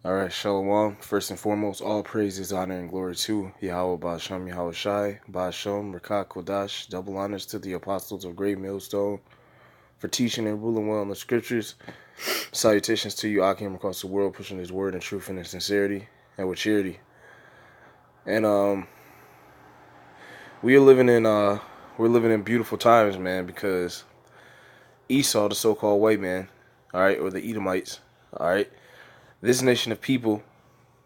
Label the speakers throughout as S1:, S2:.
S1: Alright, Shalom. First and foremost, all praises, honor, and glory to Yahweh Ba'Shem Yahweh Shai, Ba'Shem, Rakat Kodash, double honors to the apostles of Great Millstone for teaching and ruling well in the scriptures. Salutations to you, Akim, across the world, pushing his word in truth and in sincerity and with charity. And we're living in beautiful times, man, because Esau, the so-called white man, alright, or the Edomites, alright, this nation of people,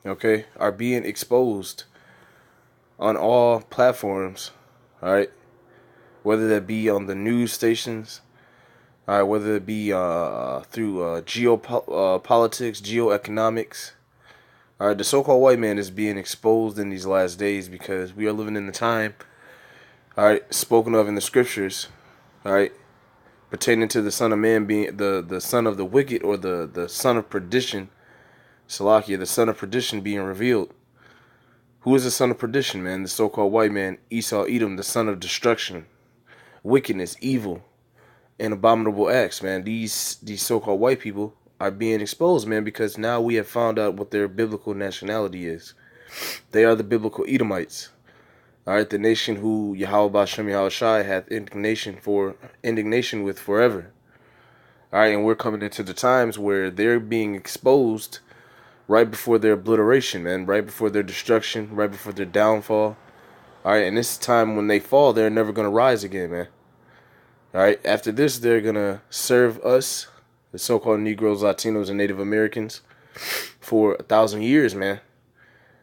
S1: okay, are being exposed on all platforms, all right, whether that be on the news stations, all right, whether it be through geopolitics, geoeconomics, all right, the so-called white man is being exposed in these last days because we are living in the time, all right, spoken of in the scriptures, all right, pertaining to the Son of Man being the son of the wicked, or the son of perdition, Salakia, the son of perdition being revealed. Who is the son of perdition, man? The so-called white man, Esau, Edom, the son of destruction, wickedness, evil, and abominable acts, man. These so-called white people are being exposed, man, because now we have found out what their biblical nationality is. They are the biblical Edomites. All right, the nation who Yahweh Ba'Shem Yahweh Shai hath indignation with forever. All right, and we're coming into the times where they're being exposed right before their obliteration, man, right before their destruction, right before their downfall. All right, and this time when they fall, they're never going to rise again, man. All right, after this, they're going to serve us, the so-called Negroes, Latinos, and Native Americans, for 1,000 years, man.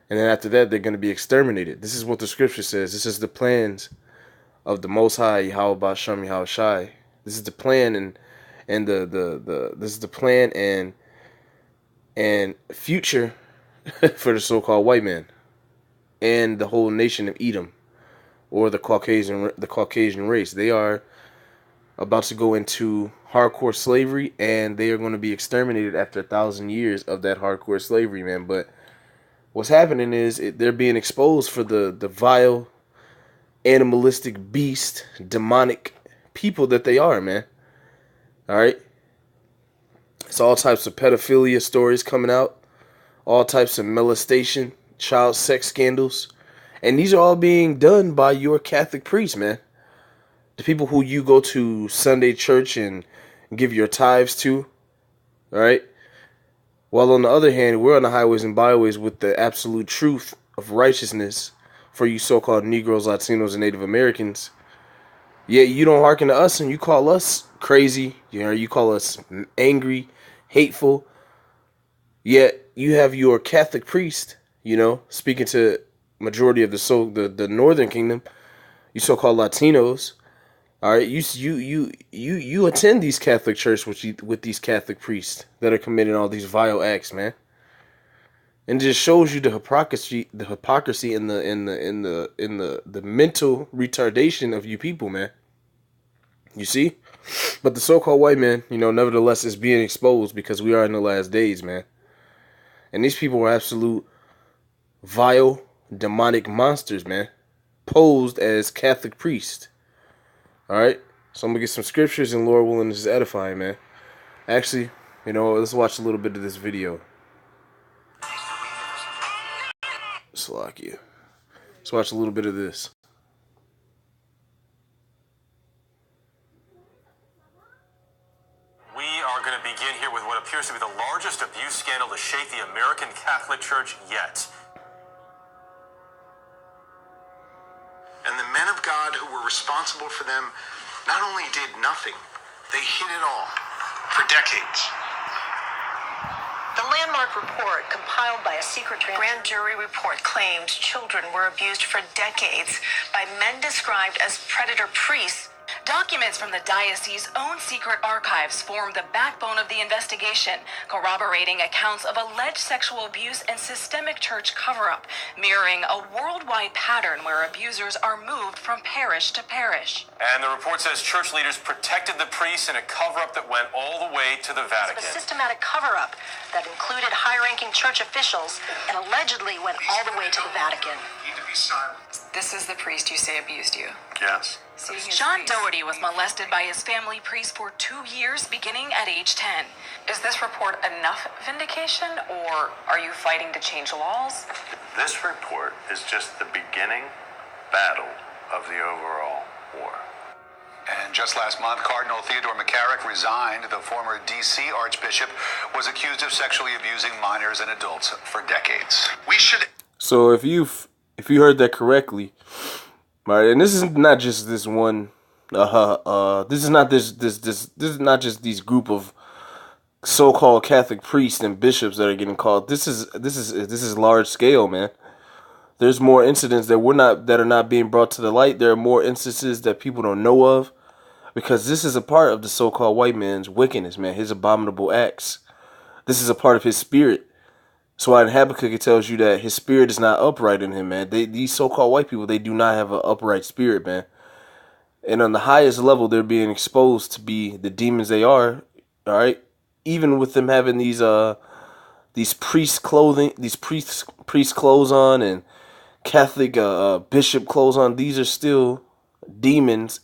S1: And then after that, they're going to be exterminated. This is what the scripture says. This is the plans of the Most High, Yahweh Ba'Shem Yahweh Shai. This is the plan, and this is the plan and future for the so-called white man and the whole nation of Edom, or the Caucasian race. They are about to go into hardcore slavery, and they are going to be exterminated after 1,000 years of that hardcore slavery, man. But what's happening is they're being exposed for the vile, animalistic, beast, demonic people that they are, man. All right. It's all types of pedophilia stories coming out, all types of molestation, child sex scandals, and these are all being done by your Catholic priests, man. The people who you go to Sunday church and give your tithes to, all right? While on the other hand, we're on the highways and byways with the absolute truth of righteousness for you so-called Negroes, Latinos, and Native Americans. Yet you don't hearken to us, and you call us crazy. You call us angry, hateful. Yet you have your Catholic priest, speaking to majority of the Northern Kingdom, you so-called Latinos. All right, you attend these Catholic church with these Catholic priests that are committing all these vile acts, man. And it just shows you the hypocrisy in the mental retardation of you people, man. You see? But the so-called white man, nevertheless is being exposed because we are in the last days, man. And these people are absolute vile, demonic monsters, man. Posed as Catholic priests. Alright? So I'm going to get some scriptures, and Lord willing, this is edifying, man. Actually, let's watch a little bit of this video. Salakia. Let's watch a little bit of this.
S2: We are going to begin here with what appears to be the largest abuse scandal to shake the American Catholic Church yet.
S3: And the men of God who were responsible for them not only did nothing, they hid it all for decades.
S4: The landmark report compiled by a secret grand jury report claimed children were abused for decades by men described as predator priests. Documents from the diocese's own secret archives form the backbone of the investigation, corroborating accounts of alleged sexual abuse and systemic church cover-up, mirroring a worldwide pattern where abusers are moved from parish to parish.
S2: And the report says church leaders protected the priests in a cover-up that went all the way to the Vatican.
S4: A systematic cover-up that included high-ranking church officials and allegedly went all the way to the Vatican.
S3: be silent.
S4: This is the priest you say abused you.
S2: Yes.
S5: John Doherty was molested by his family priest for 2 years, beginning at age 10.
S4: Is this report enough vindication, or are you fighting to change laws?
S2: This report is just the beginning battle of the overall war.
S6: And just last month, Cardinal Theodore McCarrick resigned. The former D.C. Archbishop was accused of sexually abusing minors and adults for decades.
S3: We should.
S1: So if you heard that correctly, right, and this is not just this one, this is not not just these group of so-called Catholic priests and bishops that are getting called. This is large scale, man. There's more incidents that are not being brought to the light. There are more instances that people don't know of, because this is a part of the so-called white man's wickedness, man. His abominable acts. This is a part of his spirit. So in Habakkuk, it tells you that his spirit is not upright in him, man. These so-called white people, they do not have an upright spirit, man. And on the highest level, they're being exposed to be the demons they are. All right, even with them having these priest clothes on and Catholic bishop clothes on, these are still demons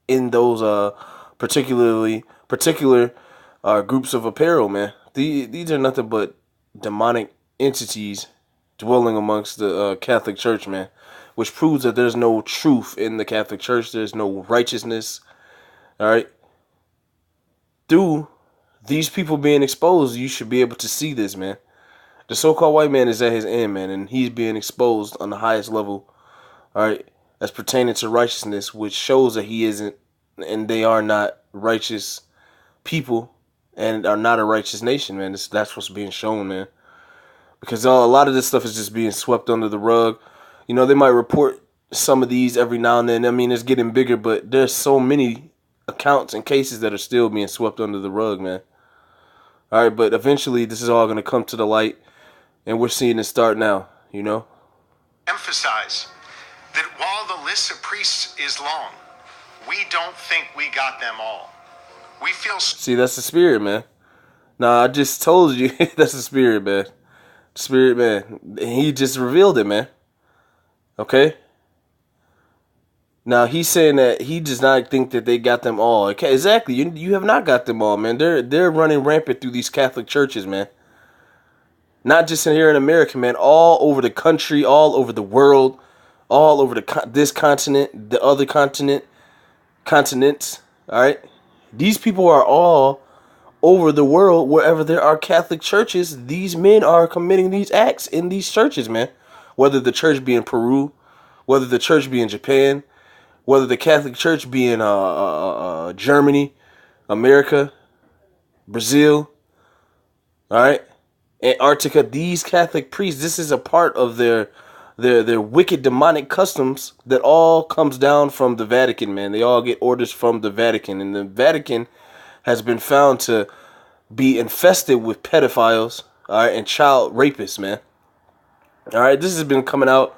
S1: in those particular groups of apparel, man. These are nothing but demonic entities dwelling amongst the Catholic Church, man, which proves that there's no truth in the Catholic Church. There's no righteousness. All right, through these people being exposed, you should be able to see this, man. The so-called white man is at his end, man, and he's being exposed on the highest level, all right, as pertaining to righteousness, which shows that he isn't, and they are not righteous people, and are not a righteous nation, man. That's what's being shown, man. Because a lot of this stuff is just being swept under the rug. You know, they might report some of these every now and then. I mean, it's getting bigger, but there's so many accounts and cases that are still being swept under the rug, man. All right, but eventually this is all going to come to the light. And we're seeing it start now, you know?
S3: Emphasize that while the list of priests is long, we don't think we got them all. We feel.
S1: See, that's the spirit, man. Nah, I just told you that's the spirit, man. Spirit, man. He just revealed it, man. Okay? Now, he's saying that he does not think that they got them all. Okay, exactly. You have not got them all, man. They're running rampant through these Catholic churches, man. Not just in here in America, man. All over the country, all over the world, all over this continent, the other continents. All right, these people are all over the world. Wherever there are Catholic churches, these men are committing these acts in these churches, man. Whether the church be in Peru, whether the church be in Japan, whether the Catholic Church be in Germany, America, Brazil. All right. Antarctica, these Catholic priests, this is a part of their wicked demonic customs that all comes down from the Vatican, man. They all get orders from the Vatican, and the Vatican has been found to be infested with pedophiles, all right, and child rapists, man. All right, this has been coming out,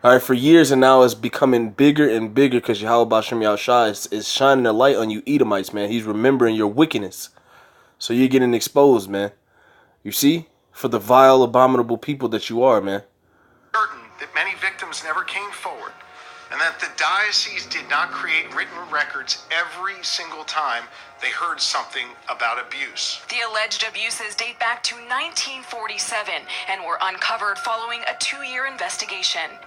S1: all right, for years, and now it's becoming bigger and bigger because Yahweh Bashem Yahushua is shining a light on you Edomites, man. He's remembering your wickedness, so you're getting exposed, man. You see? For the vile, abominable people that you are, man.
S3: Certain that many victims never came forward, and that the diocese did not create written records every single time they heard something about abuse.
S5: The alleged abuses date back to 1947 and were uncovered following a 2-year investigation.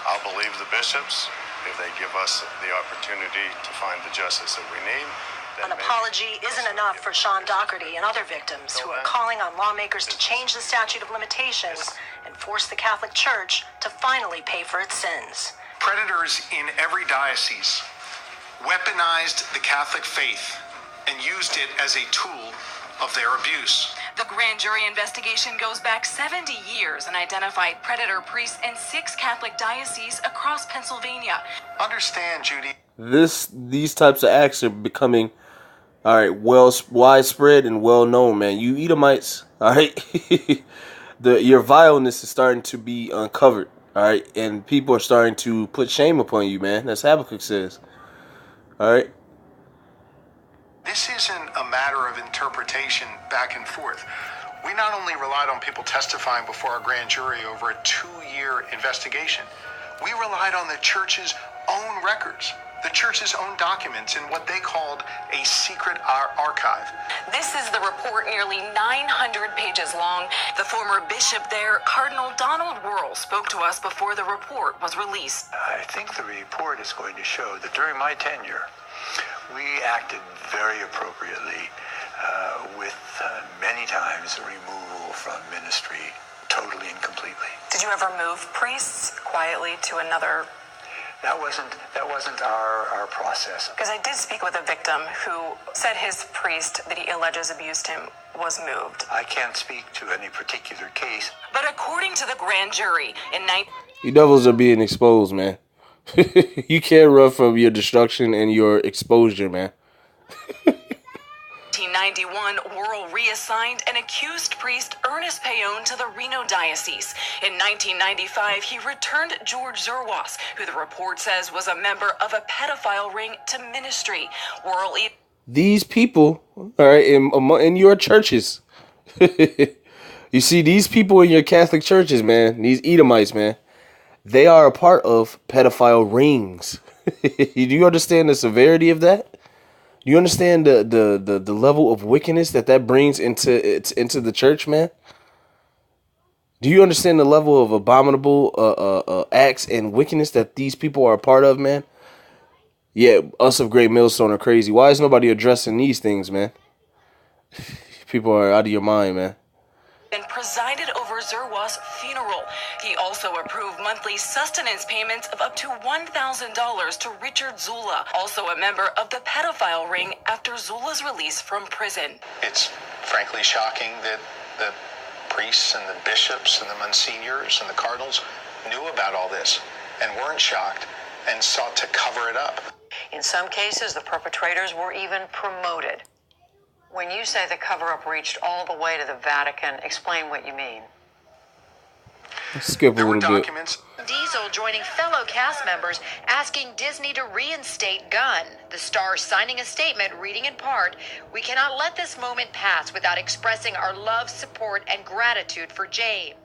S2: I'll believe the bishops if they give us the opportunity to find the justice that we need.
S4: An apology isn't enough for Sean Doherty and other victims who are calling on lawmakers to change the statute of limitations and force the Catholic Church to finally pay for its sins.
S3: Predators in every diocese weaponized the Catholic faith and used it as a tool of their abuse.
S5: The grand jury investigation goes back 70 years and identified predator priests in 6 Catholic dioceses across Pennsylvania.
S3: Understand, Judy.
S1: These types of acts are becoming, all right, widespread and well known, man. You Edomites, all right, your vileness is starting to be uncovered, all right, and people are starting to put shame upon you, man. That's Habakkuk says, all right.
S3: This isn't a matter of interpretation back and forth. We not only relied on people testifying before our grand jury over a 2-year investigation, We relied on the church's own records, the church's own documents in what they called a secret archive.
S5: This is the report, nearly 900 pages long. The former bishop there, Cardinal Donald Wuerl, spoke to us before the report was released.
S7: I think the report is going to show that during my tenure, we acted very appropriately with many times removal from ministry totally and completely.
S5: Did you ever move priests quietly to another?
S7: That wasn't our process.
S5: Because I did speak with a victim who said his priest that he alleges abused him was moved.
S7: I can't speak to any particular case.
S5: But according to the grand jury, in
S1: You devils are being exposed, man. You can't run from your destruction and your exposure, man.
S5: 1991, Wuerl reassigned an accused priest, Ernest Payon, to the Reno Diocese. In 1995, he returned George Zerwas, who the report says was a member of a pedophile ring, to ministry. Wuerl
S1: These people, all right, in your churches. You see, these people in your Catholic churches, man, these Edomites, man, they are a part of pedophile rings. Do you understand the severity of that? Do you understand the level of wickedness that brings into the church, man? Do you understand the level of abominable acts and wickedness that these people are a part of, man? Yeah, us of Great Millstone are crazy. Why is nobody addressing these things, man? People are out of your mind, man.
S5: and presided over Zerwas' funeral. He also approved monthly sustenance payments of up to $1,000 to Richard Zula, also a member of the pedophile ring after Zula's release from prison.
S3: It's frankly shocking that the priests and the bishops and the monsignors and the cardinals knew about all this and weren't shocked and sought to cover it up.
S4: In some cases, the perpetrators were even promoted. When you say the cover-up reached all the way to the Vatican, explain what you mean.
S1: Let's skip a
S3: There were
S1: little bit.
S3: documents.
S8: Diesel joining fellow cast members asking Disney to reinstate Gunn. The star signing a statement reading in part, "We cannot let this moment pass without expressing our love, support, and gratitude for James."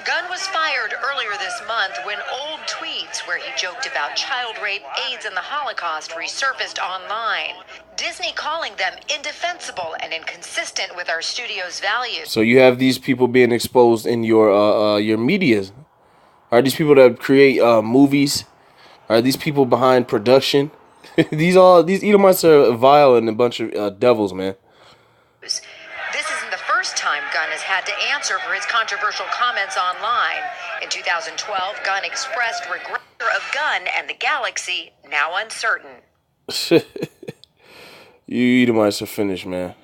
S8: Gunn was fired earlier this month when old tweets where he joked about child rape, AIDS, and the Holocaust resurfaced online. Disney calling them indefensible and inconsistent with our studio's values.
S1: So you have these people being exposed in your media. Are these people that create movies? Are these people behind production? these Edomites are vile and a bunch of devils, man.
S8: This isn't the first time Gunn has had to answer for his controversial comments online. In 2012, Gunn expressed regret of Gunn and the galaxy, now uncertain.
S1: You Edomites are finished, man.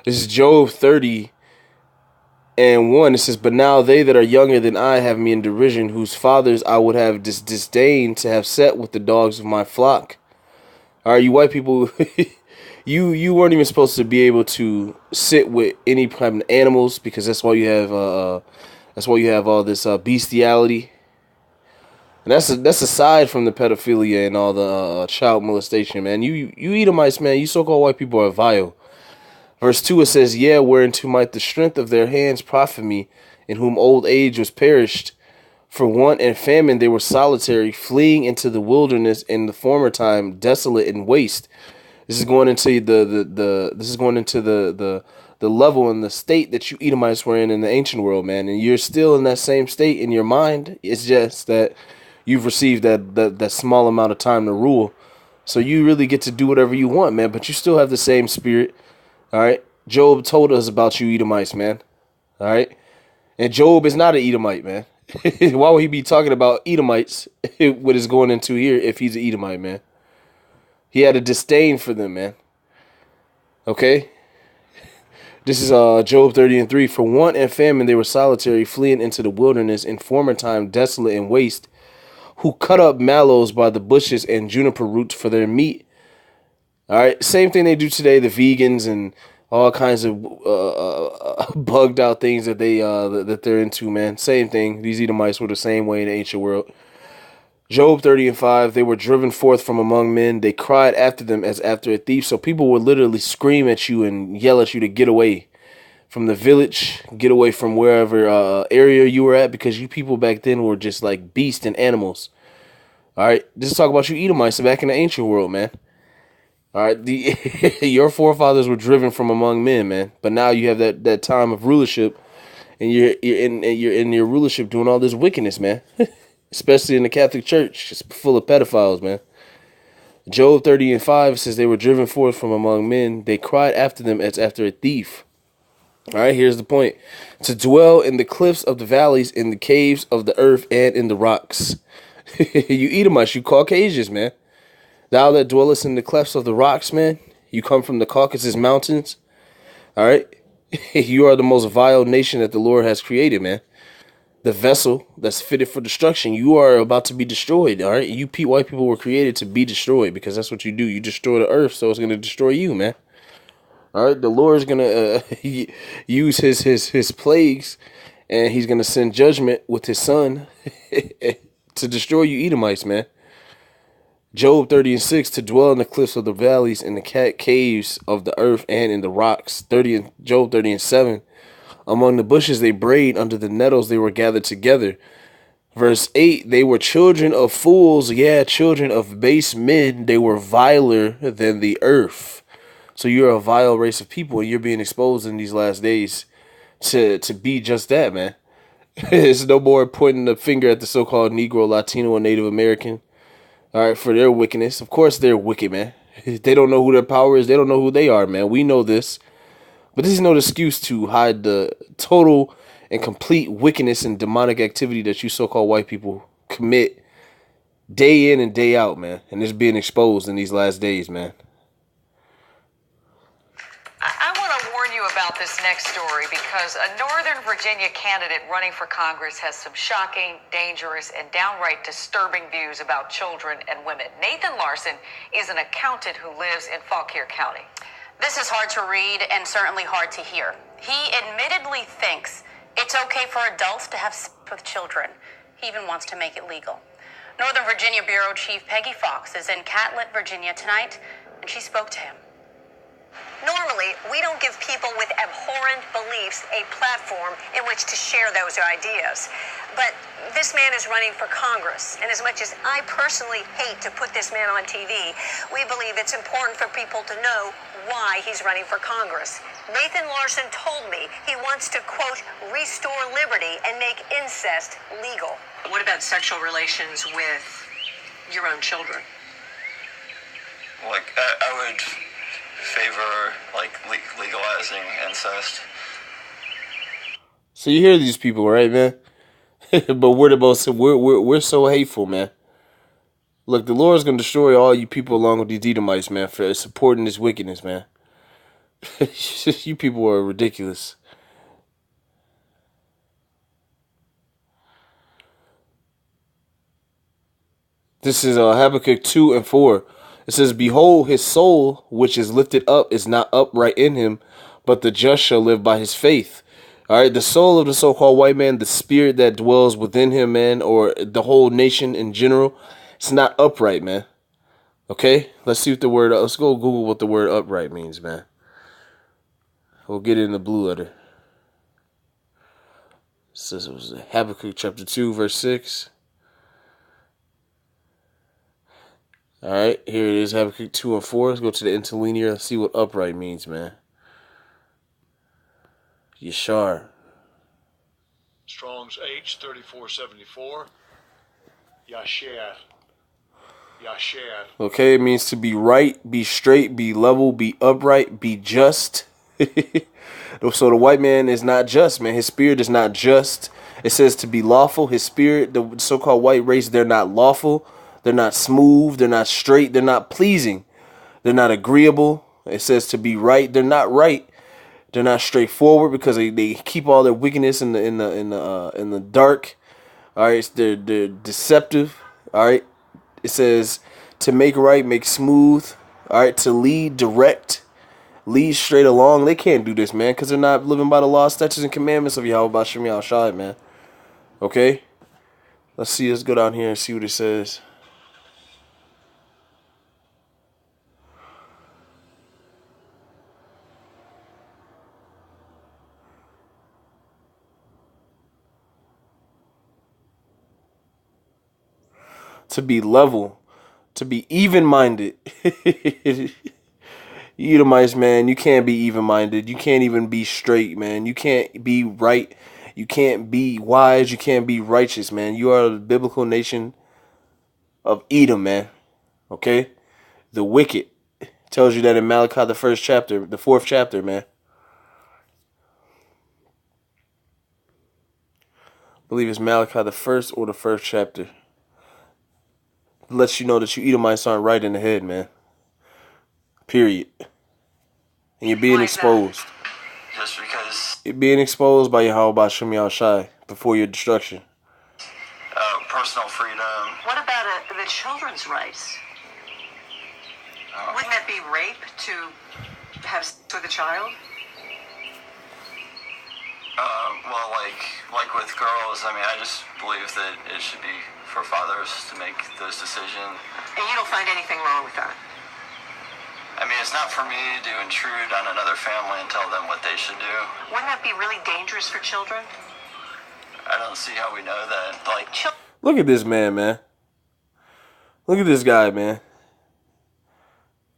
S1: This is Job 30 and 1. It says, "But now they that are younger than I have me in derision, whose fathers I would have disdained to have set with the dogs of my flock." All right, you white people, you weren't even supposed to be able to sit with any kind of animals because that's why you have all this bestiality. And that's aside from the pedophilia and all the child molestation, man. You Edomites, man, you so-called white people are vile. Verse 2, it says, "Yeah, whereunto might the strength of their hands profit me, in whom old age was perished. For want and famine they were solitary, fleeing into the wilderness in the former time, desolate and waste." This is going into the level and the state that you Edomites were in the ancient world, man. And you're still in that same state in your mind. It's just that you've received that small amount of time to rule. So you really get to do whatever you want, man. But you still have the same spirit. All right. Job told us about you Edomites, man. All right. And Job is not an Edomite, man. Why would he be talking about Edomites, what is going into here, if he's an Edomite, man? He had a disdain for them, man. Okay? This is Job 30 and 3. "For want and famine they were solitary, fleeing into the wilderness, in former time desolate and waste, who cut up mallows by the bushes and juniper roots for their meat." All right? Same thing they do today, the vegans and all kinds of bugged out things that they're into, man. Same thing. These Edomites were the same way in the ancient world. Job 30 and 5, "They were driven forth from among men. They cried after them as after a thief." So people would literally scream at you and yell at you to get away. from the village, get away from wherever area you were at, because you people back then were just like beasts and animals. All right, this is talk about you Edomites back in the ancient world, man. All right, your forefathers were driven from among men, man. But now you have that time of rulership, and you're in your rulership doing all this wickedness, man. Especially in the Catholic Church, it's full of pedophiles, man. Job 30:5 says they were driven forth from among men. They cried after them as after a thief. All right, here's the point: to dwell in the cliffs of the valleys, in the caves of the earth, and in the rocks. You Edomites, you Caucasians, man. Thou that dwellest in the clefts of the rocks, man. You come from the Caucasus Mountains. All right. You are the most vile nation that the Lord has created, man. The vessel that's fitted for destruction. You are about to be destroyed. All right. You white people were created to be destroyed, because that's what you do. You destroy the earth, so it's going to destroy you, man. All right. The Lord is going to use his plagues, and he's going to send judgment with his son to destroy you Edomites, man. Job 30:6, to dwell in the cliffs of the valleys, in the caves of the earth, and in the rocks. Job 30:7, among the bushes they brayed, under the nettles they were gathered together. Verse 8, they were children of fools, children of base men. They were viler than the earth. So you're a vile race of people, and you're being exposed in these last days to be just that, man. It's no more pointing the finger at the so-called Negro, Latino, and Native American. All right, for their wickedness. Of course they're wicked, man. They don't know who their power is. They don't know who they are, man. We know this. But this is no excuse to hide the total and complete wickedness and demonic activity that you so-called white people commit day in and day out, man. And it's being exposed in these last days, man.
S8: I want to warn you about this next story because a Northern Virginia candidate running for Congress has some shocking, dangerous, and downright disturbing views about children and women. Nathan Larson is an accountant who lives in Fauquier County.
S9: This is hard to read and certainly hard to hear. He admittedly thinks it's okay for adults to have sex with children. He even wants to make it legal. Northern Virginia Bureau Chief Peggy Fox is in Catlett, Virginia tonight, and she spoke to him.
S10: Normally, we don't give people with abhorrent beliefs a platform in which to share those ideas. But this man is running for Congress, and as much as I personally hate to put this man on TV, we believe it's important for people to know why he's running for Congress. Nathan Larson told me he wants to, quote, restore liberty and make incest legal.
S9: What about sexual relations with your own children?
S11: Like, I would favor legalizing incest.
S1: So you hear these people, right, man? But we're so hateful, man. Look, the Lord's gonna destroy all you people along with these Edomites, man, for supporting this wickedness, man. You people are ridiculous. This is Habakkuk 2:4. It says, behold, his soul, which is lifted up, is not upright in him, but the just shall live by his faith. All right, the soul of the so-called white man, the spirit that dwells within him, man, or the whole nation in general, it's not upright, man. Okay, let's go Google what the word upright means, man. We'll get it in the blue letter. It says it was Habakkuk chapter 2, verse 6. All right, here it is, Habakkuk 2:4. Let's go to the interlinear. Let's see what upright means, man. Yashar.
S12: Strong's H 3474. Yasher. Yasher.
S1: Okay, it means to be right, be straight, be level, be upright, be just. So the white man is not just, man. His spirit is not just. It says to be lawful. His spirit, the so-called white race, they're not lawful. They're not smooth. They're not straight. They're not pleasing. They're not agreeable. It says to be right. They're not right. They're not straightforward because they keep all their wickedness in the dark. All right, they're deceptive. All right, it says to make right, make smooth. All right, to lead, direct, lead straight along. They can't do this, man, because they're not living by the law, statutes, and commandments of Yahweh B'Shem Yahushai, man. Okay, let's see. Let's go down here and see what it says. to be level, to be even-minded. You Edomites, man, you can't be even-minded. You can't even be straight, man. You can't be right. You can't be wise. You can't be righteous, man. You are the biblical nation of Edom, man. Okay? The wicked. Tells you that in Malachi, the first chapter, the 4th chapter, man. I believe it's Malachi, the 1st or the 1st chapter. It lets you know that you Edomites aren't right in the head, man. Period. And you're being exposed.
S11: Just because.
S1: You're being exposed by Yahweh Shem Shai before your destruction.
S11: Personal freedom.
S10: What about the children's rights? Wouldn't that be rape to have sex with a child?
S11: Well, like with girls, I mean, I just believe that it should be for fathers to make those decisions.
S10: And you don't find anything wrong with that?
S11: I mean, it's not for me to intrude on another family and tell them what they should do.
S10: Wouldn't that be really dangerous for children?
S11: I don't see how we know that. Like,
S1: look at this man, man. Look at this guy, man.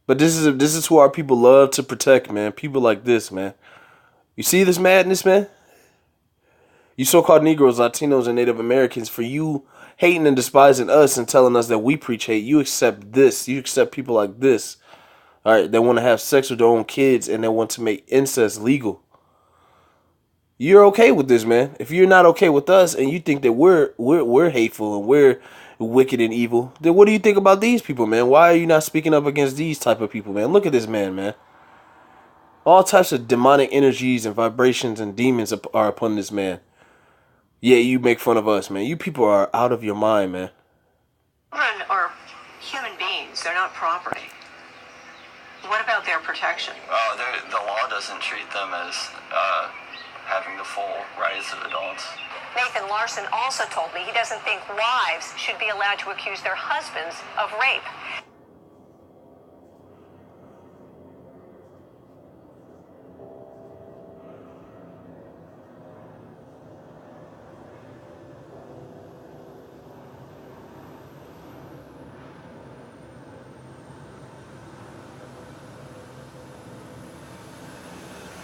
S1: But this is who our people love to protect, man. People like this, man. You see this madness, man? You so-called Negroes, Latinos, and Native Americans, for you hating and despising us and telling us that we preach hate, you accept this. You accept people like this. All right, they want to have sex with their own kids and they want to make incest legal. You're okay with this, man. If you're not okay with us and you think that we're hateful and we're wicked and evil, then what do you think about these people, man? Why are you not speaking up against these type of people, man? Look at this man, man. All types of demonic energies and vibrations and demons are upon this man. Yeah, you make fun of us, man. You people are out of your mind, man.
S10: Children are human beings. They're not property. What about their protection?
S11: The law doesn't treat them as having the full rights of adults.
S10: Nathan Larson also told me he doesn't think wives should be allowed to accuse their husbands of rape.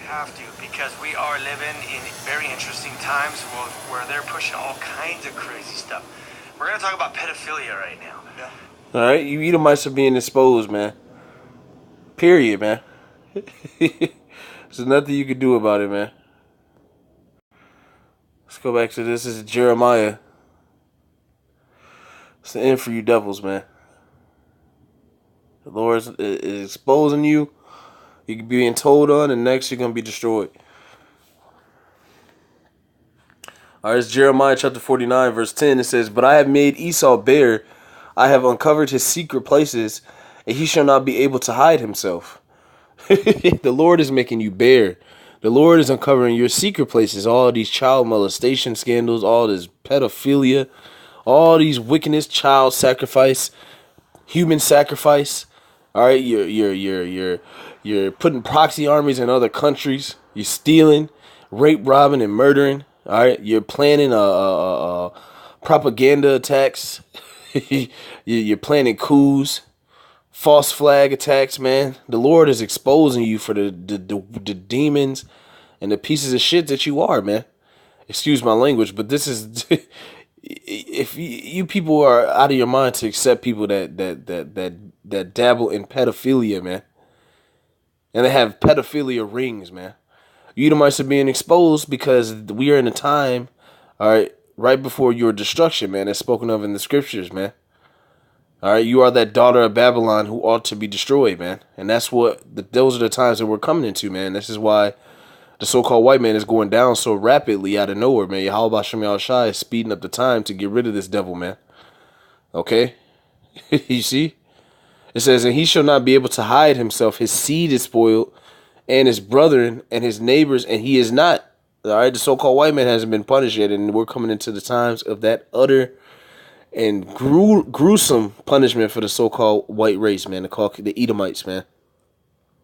S13: Have to, because we are living in very interesting times where they're pushing all kinds of crazy stuff. We're going to talk about pedophilia right now. Yeah.
S1: All right, you Edomites are being exposed, man. Period, man. There's nothing you can do about it, man. Let's go back to this. This is Jeremiah. It's the end for you devils, man. The Lord is exposing you. You're being told on, and next you're going to be destroyed. All right, it's Jeremiah chapter 49, verse 10. It says, "But I have made Esau bare. I have uncovered his secret places, and he shall not be able to hide himself." The Lord is making you bare. The Lord is uncovering your secret places. All these child molestation scandals, all this pedophilia, all these wickedness, child sacrifice, human sacrifice. All right, you're putting proxy armies in other countries. You're stealing, rape, robbing, and murdering. All right, you're planning propaganda attacks. You're planning coups, false flag attacks, man. The Lord is exposing you for the demons and the pieces of shit that you are, man. Excuse my language, but this is if you people are out of your mind to accept people that dabble in pedophilia, man. And they have pedophilia rings, man. You Edomites are being exposed because we are in a time, all right, right before your destruction, man, as spoken of in the scriptures, man. All right, you are that daughter of Babylon who ought to be destroyed, man. And that's those are the times that we're coming into, man. This is why the so-called white man is going down so rapidly out of nowhere, man. Yahweh Shem Shai is speeding up the time to get rid of this devil, man. Okay? You see? It says, "And he shall not be able to hide himself. His seed is spoiled, and his brethren and his neighbors, and he is not." All right, the so-called white man hasn't been punished yet, and we're coming into the times of that utter and gruesome punishment for the so-called white race, man. The Edomites, man.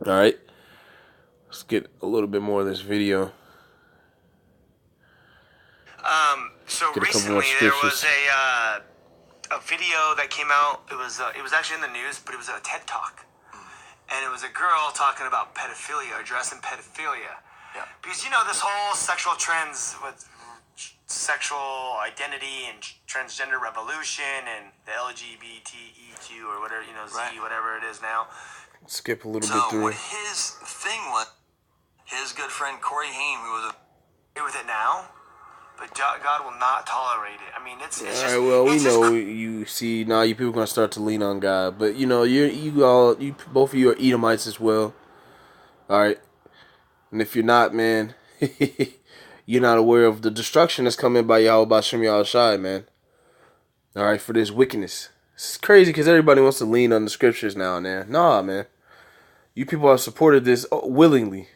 S1: All right, let's get a little bit more of this video.
S13: So recently there was a video that came out. It was actually in the news, but it was a TED Talk. And it was a girl talking about pedophilia, addressing pedophilia.
S11: Yeah.
S13: Because, you know, this whole sexual trends with sexual identity and transgender revolution and the LGBTEQ or whatever, you know, Z,
S11: Right.
S13: whatever it is now.
S1: Skip a little
S11: So
S1: bit through.
S11: what his thing was, his good friend Corey Haim, who was
S13: With it now, but God will not tolerate it. I mean, it's
S1: All
S13: just.
S1: right, well, we
S13: it's just
S1: know you see now. You people gonna start to lean on God, but you know you both of you are Edomites as well. All right, and if you're not, man, you're not aware of the destruction that's coming by Yahweh Bashem Yahushai, man. All right, for this wickedness. It's crazy because everybody wants to lean on the scriptures now and then. Nah, man, you people have supported this willingly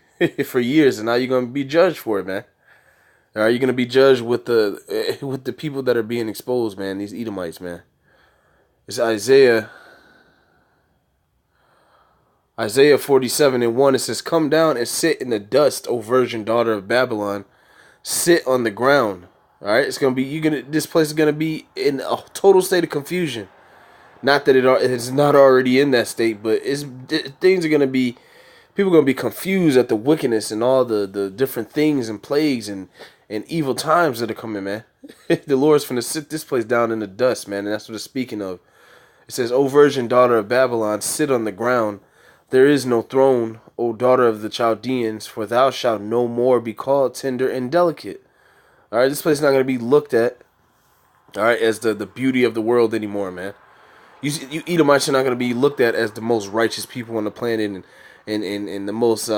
S1: for years, and now you're gonna be judged for it, man. All right, you're gonna be judged with the people that are being exposed, man. These Edomites, man. It's Isaiah 47:1. It says, "Come down and sit in the dust, O virgin daughter of Babylon. Sit on the ground." All right, it's gonna be This place is gonna be in a total state of confusion. Not that it's not already in that state, but things are gonna be. People are gonna be confused at the wickedness and all the different things and plagues and evil times that are coming, man. The Lord's finna sit this place down in the dust, man, and that's what it's speaking of. It says, "O virgin daughter of Babylon, sit on the ground. There is no throne, O daughter of the Chaldeans, for thou shalt no more be called tender and delicate." All right, this place is not gonna be looked at, all right, as the beauty of the world anymore, man. You Edomites are not gonna be looked at as the most righteous people on the planet and the most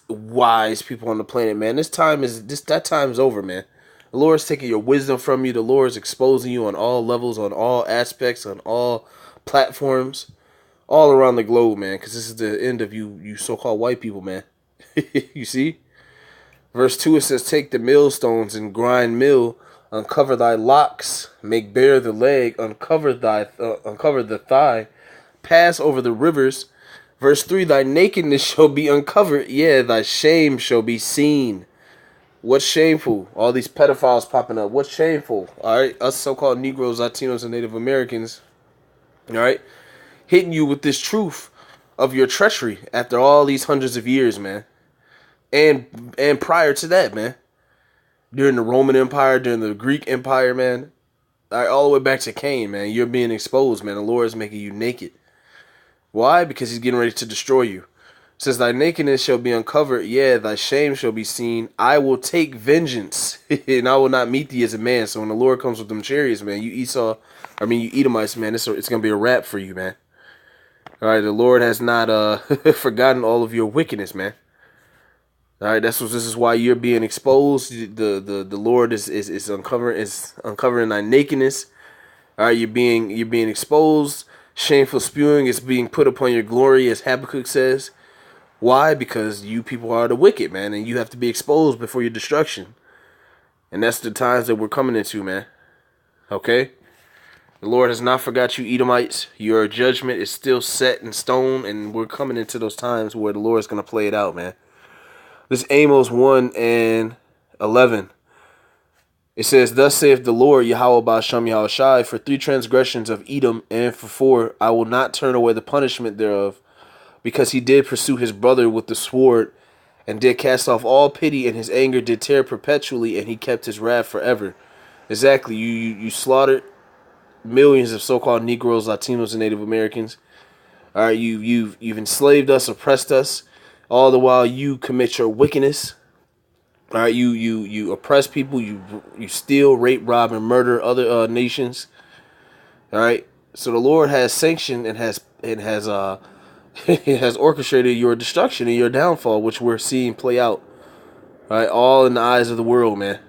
S1: wise people on the planet, man. That time is over, man. The Lord's taking your wisdom from you. The Lord's exposing you on all levels, on all aspects, on all platforms, all around the globe, man. Because this is the end of you so-called white people, man. You see? Verse 2, it says, "Take the millstones and grind mill, uncover thy locks, make bare the leg, uncover the thigh, pass over the rivers." Verse 3, "Thy nakedness shall be uncovered, yea, thy shame shall be seen." What's shameful? All these pedophiles popping up. What's shameful? All right, us so-called Negroes, Latinos, and Native Americans, all right, hitting you with this truth of your treachery after all these hundreds of years, man. And prior to that, man. During the Roman Empire, during the Greek Empire, man. All right, all the way back to Cain, man. You're being exposed, man. The Lord is making you naked. Why? Because he's getting ready to destroy you. It says, "Thy nakedness shall be uncovered, yea, thy shame shall be seen. I will take vengeance, and I will not meet thee as a man." So when the Lord comes with them chariots, man, you Edomites, man, it's going to be a wrap for you, man. All right, the Lord has not forgotten all of your wickedness, man. All right, this is why you're being exposed. The Lord is uncovering thy nakedness. All right, you're being exposed. Shameful spewing is being put upon your glory, as Habakkuk says. Why? Because you people are the wicked, man, and you have to be exposed before your destruction. And that's the times that we're coming into, man. Okay? The Lord has not forgot you, Edomites. Your judgment is still set in stone, and we're coming into those times where the Lord is going to play it out, man. This Amos 1:11. It says, "Thus saith the Lord, Yahweh Bashem Yahushai, for 3 transgressions of Edom, and for 4, I will not turn away the punishment thereof, because he did pursue his brother with the sword, and did cast off all pity, and his anger did tear perpetually, and he kept his wrath forever." Exactly, you slaughtered millions of so-called Negroes, Latinos, and Native Americans. All right, you've enslaved us, oppressed us, all the while you commit your wickedness. All right, you oppress people, you steal, rape, rob, and murder other nations. All right, so the Lord has sanctioned and has it has orchestrated your destruction and your downfall, which we're seeing play out. All right, all in the eyes of the world, man.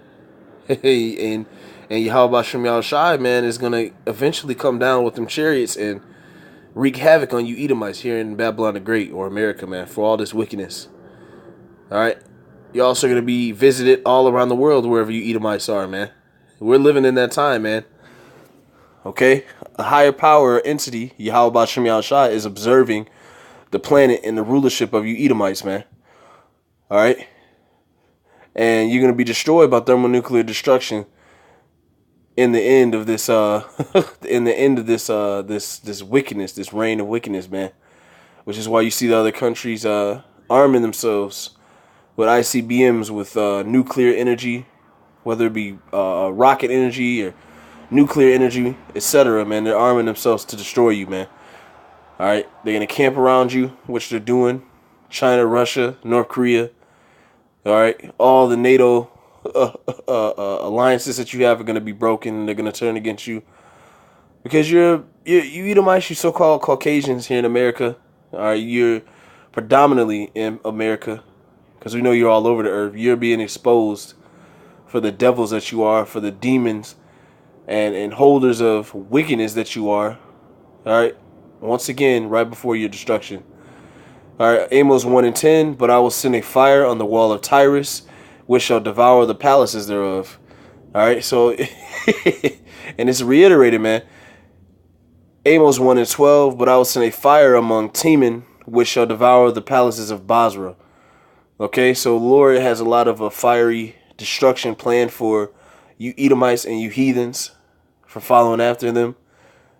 S1: and Yahweh Bashem Yahushai, man, is gonna eventually come down with them chariots and wreak havoc on you Edomites here in Babylon the Great, or America, man, for all this wickedness. All right. You're also going to be visited all around the world, wherever you Edomites are, man. We're living in that time, man. Okay? A higher power or entity, Yahweh Bashem Yahushai, is observing the planet and the rulership of you Edomites, man. All right? And you're going to be destroyed by thermonuclear destruction in the end of this in the end of this this wickedness, this reign of wickedness, man. Which is why you see the other countries arming themselves with ICBMs, with nuclear energy, whether it be rocket energy or nuclear energy, etc. Man, they're arming themselves to destroy you, man. All right, they're gonna camp around you, which they're doing. China, Russia, North Korea. All right, all the NATO alliances that you have are gonna be broken. They're gonna turn against you because you Edomites, you so-called Caucasians here in America. All right, you're predominantly in America because we know you're all over the earth. You're being exposed for the devils that you are, for the demons and holders of wickedness that you are. All right, once again, right before your destruction. All right, Amos 1:10. But I will send a fire on the wall of Tyrus, which shall devour the palaces thereof. All right, so and it's reiterated, man. Amos 1:12. But I will send a fire among Teman, which shall devour the palaces of Basra. Okay, so the Lord has a lot of a fiery destruction planned for you Edomites and you heathens for following after them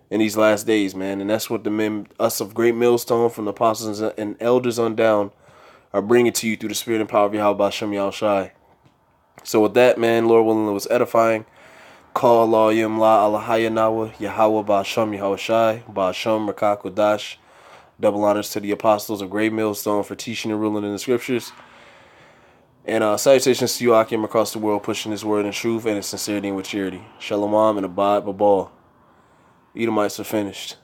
S1: in these last days, man. And that's what the men, us of Great Millstone, from the apostles and elders on down, are bringing to you through the spirit and power of Yahweh Shem Yahushai. So with that, man, Lord willing, it was edifying. Call Allah Yim La Alahaya Nawa Yahweh Ba'ashem Yahushai Ba'ashem Rakakodash. Double honors to the apostles of Great Millstone for teaching and ruling in the scriptures. And salutations to you, Akim, across the world, pushing his word in truth and in sincerity and with charity. Shalom and abad babal. Edomites are finished.